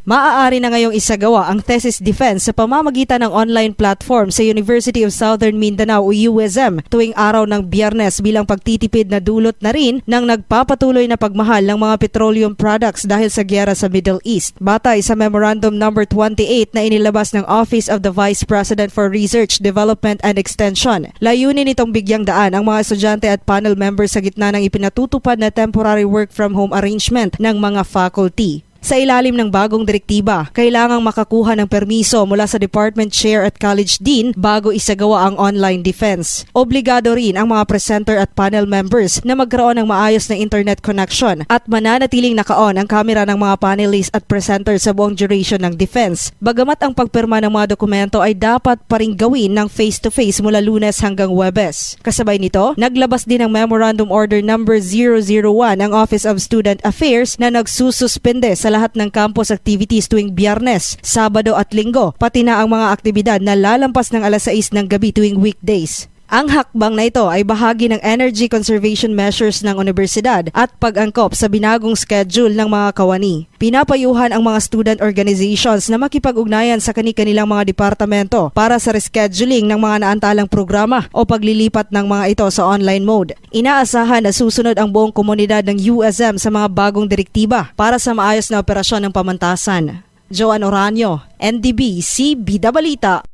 Maaari na ngayong isagawa ang thesis defense sa pamamagitan ng online platform sa University of Southern Mindanao o USM tuwing araw ng Biyernes bilang pagtitipid na dulot na rin ng nagpapatuloy na pagmahal ng mga petroleum products dahil sa gyera sa Middle East. Batay sa Memorandum No. 28 na inilabas ng Office of the Vice President for Research, Development and Extension, layunin itong bigyang daan ang mga estudyante at panel members sa gitna ng ipinatutupad na temporary work from home arrangement ng mga faculty. Sa ilalim ng bagong direktiba, kailangang makakuha ng permiso mula sa Department Chair at College Dean bago isagawa ang online defense. Obligado rin ang mga presenter at panel members na magkaroon ng maayos na internet connection at mananatiling naka-on ang kamera ng mga panelists at presenters sa buong duration ng defense. Bagamat ang pagpirma ng mga dokumento ay dapat pa ring gawin ng face-to-face mula Lunes hanggang Huwebes. Kasabay nito, naglabas din ng Memorandum Order No. 001 ang Office of Student Affairs na nagsususpende sa lahat ng campus activities tuwing Biyernes, Sabado at Linggo, pati na ang mga aktibidad na lalampas ng alas 6 ng gabi tuwing weekdays. Ang hakbang na ito ay bahagi ng energy conservation measures ng universidad at pag-angkop sa binagong schedule ng mga kawani. Pinapayuhan ang mga student organizations na makipag-ugnayan sa kani-kanilang mga departamento para sa rescheduling ng mga naantalang programa o paglilipat ng mga ito sa online mode. Inaasahan na susunod ang buong komunidad ng USM sa mga bagong direktiba para sa maayos na operasyon ng pamantasan. Joan Oranio, NDBC Bida Balita.